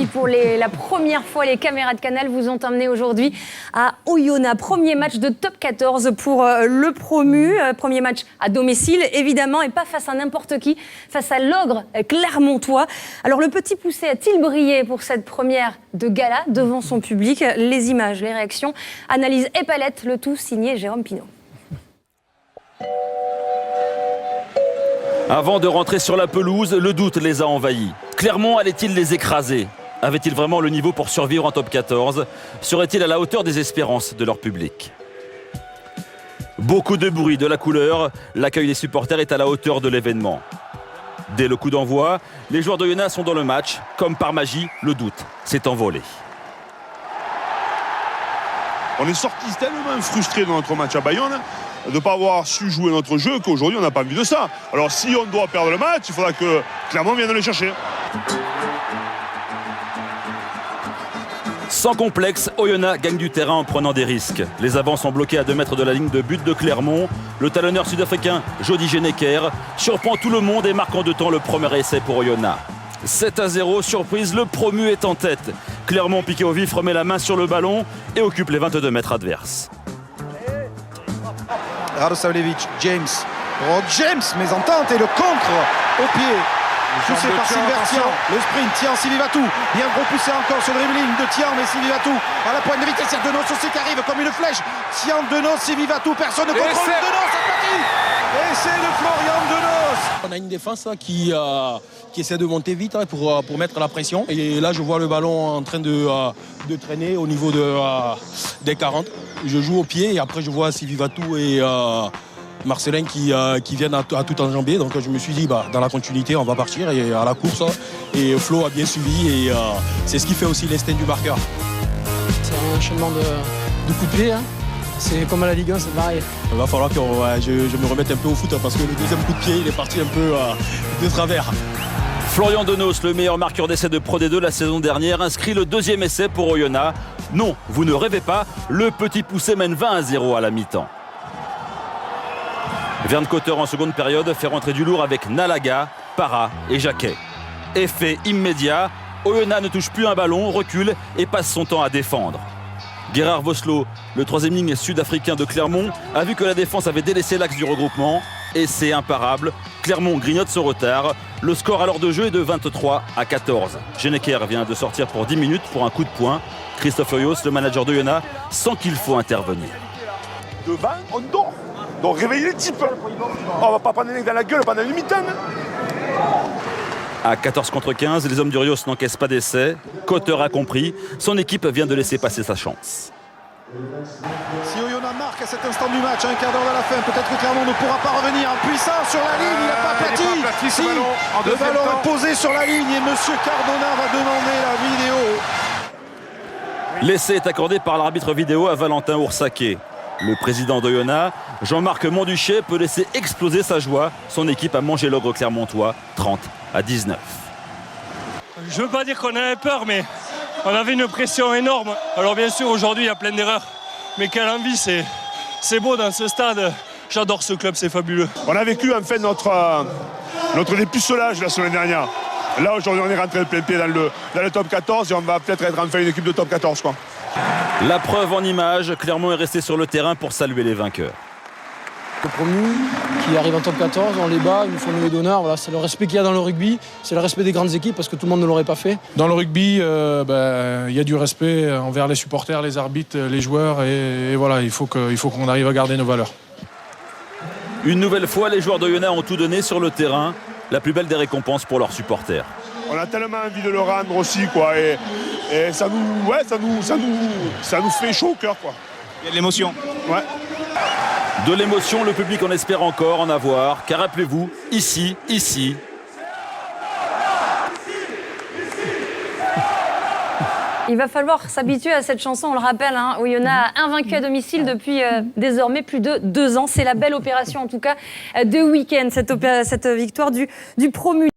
Oui, pour la première fois, les caméras de Canal vous ont emmené aujourd'hui à Oyonnax. Premier match de top 14 pour le promu. Premier match à domicile, évidemment, et pas face à n'importe qui, face à l'ogre clermontois. Alors, le petit poussé a-t-il brillé pour cette première de gala devant son public? Les images, les réactions, analyse et palette, le tout signé Jérôme Pinault. Avant de rentrer sur la pelouse, le doute les a envahis. Clermont allait-il les écraser? Avait-il vraiment le niveau pour survivre en top 14? Serait-il à la hauteur des espérances de leur public? Beaucoup de bruit, de la couleur, l'accueil des supporters est à la hauteur de l'événement. Dès le coup d'envoi, les joueurs d'Oyonnax sont dans le match. Comme par magie, le doute s'est envolé. On est sortis tellement frustrés dans notre match à Bayonne de ne pas avoir su jouer notre jeu qu'aujourd'hui on n'a pas envie de ça. Alors si on doit perdre le match, il faudra que Clermont vienne le chercher. Sans complexe, Oyonnax gagne du terrain en prenant des risques. Les avants sont bloqués à 2 mètres de la ligne de but de Clermont. Le talonneur sud-africain Jody Geneker surprend tout le monde et marque en 2 temps le premier essai pour Oyonnax. 7-0, surprise, le promu est en tête. Clermont, piqué au vif, remet la main sur le ballon et occupe les 22 mètres adverses. Radosavljevic, James. Oh, James, mais en tente et le contre au pied. Poussé par Silver, le sprint, Tian, Silivatou. Bien gros poussé encore sur le dribbling de Tian, mais Silivatou à la pointe de vitesse. Il y a Denos aussi qui arrive comme une flèche. Tian, Denos, Silivatou, personne ne contrôle Denos, c'est parti. Et c'est de Florian Denos. On a une défense qui essaie de monter vite pour mettre la pression. Et là, je vois le ballon en train de traîner au niveau des 40. Je joue au pied et après, je vois Silivatou et Marcelin qui viennent à tout enjamber. Donc je me suis dit, dans la continuité, on va partir et à la course. Et Flo a bien suivi et c'est ce qui fait aussi l'instinct du marqueur. C'est un enchaînement de coups de pied. C'est comme à la Ligue 1, c'est pareil. Il va falloir que je me remette un peu au foot parce que le deuxième coup de pied, il est parti un peu de travers. Florian Denos, le meilleur marqueur d'essai de Pro D2 la saison dernière, inscrit le 2e essai pour Oyonnax. Non, vous ne rêvez pas, le petit poussé mène 20-0 à la mi-temps. Verne Cotter en seconde période fait rentrer du lourd avec Nalaga, Para et Jacquet. Effet immédiat, Oyonnax ne touche plus un ballon, recule et passe son temps à défendre. Gerard Voslo, le 3e ligne sud-africain de Clermont, a vu que la défense avait délaissé l'axe du regroupement. Et c'est imparable, Clermont grignote son retard. Le score à l'heure de jeu est de 23-14. Geneker vient de sortir pour 10 minutes pour un coup de poing. Christophe Oyos, le manager d'Oyonnax, sent qu'il faut intervenir. Devant, on dort. Donc réveillez les types. On va pas prendre les mecs dans la gueule pendant une mi-temps. À 14 contre 15, les hommes du Rios n'encaissent pas d'essai. Cotter a compris, son équipe vient de laisser passer sa chance. Si Oyonnax marque à cet instant du match, un quart d'heure à la fin, peut-être que Clermont ne pourra pas revenir en puissance sur la ligne. Il n'a pas aplati. Si, le ballon est posé sur la ligne et M. Cardona va demander la vidéo. L'essai est accordé par l'arbitre vidéo à Valentin Oursaquet. Le président d'Oyonnax, Jean-Marc Monduchet, peut laisser exploser sa joie. Son équipe a mangé l'ogre clermontois, 30-19. Je ne veux pas dire qu'on avait peur, mais on avait une pression énorme. Alors bien sûr, aujourd'hui, il y a plein d'erreurs. Mais quelle envie, c'est beau dans ce stade. J'adore ce club, c'est fabuleux. On a vécu en fait notre dépucelage la semaine dernière. Là, aujourd'hui, on est rentré de plein pied dans le top 14 et on va peut-être être enfin une équipe de top 14, quoi. La preuve en images, Clermont est resté sur le terrain pour saluer les vainqueurs. Le promu qui arrive en top 14, on les bat, ils nous font une levée d'honneur. Voilà, c'est le respect qu'il y a dans le rugby, c'est le respect des grandes équipes parce que tout le monde ne l'aurait pas fait. Dans le rugby, il y a du respect envers les supporters, les arbitres, les joueurs et voilà, il faut qu'on arrive à garder nos valeurs. Une nouvelle fois, les joueurs d'Oyonnax ont tout donné sur le terrain. La plus belle des récompenses pour leurs supporters. On a tellement envie de le rendre aussi, quoi. Et ça nous fait chaud au cœur, quoi. Il y a de l'émotion. Ouais. De l'émotion, le public en espère encore en avoir. Car rappelez-vous, ici, Il va falloir s'habituer à cette chanson, on le rappelle. Oyonnax invaincu à domicile depuis désormais plus de 2 ans. C'est la belle opération, en tout cas, de week-end, cette victoire du promu.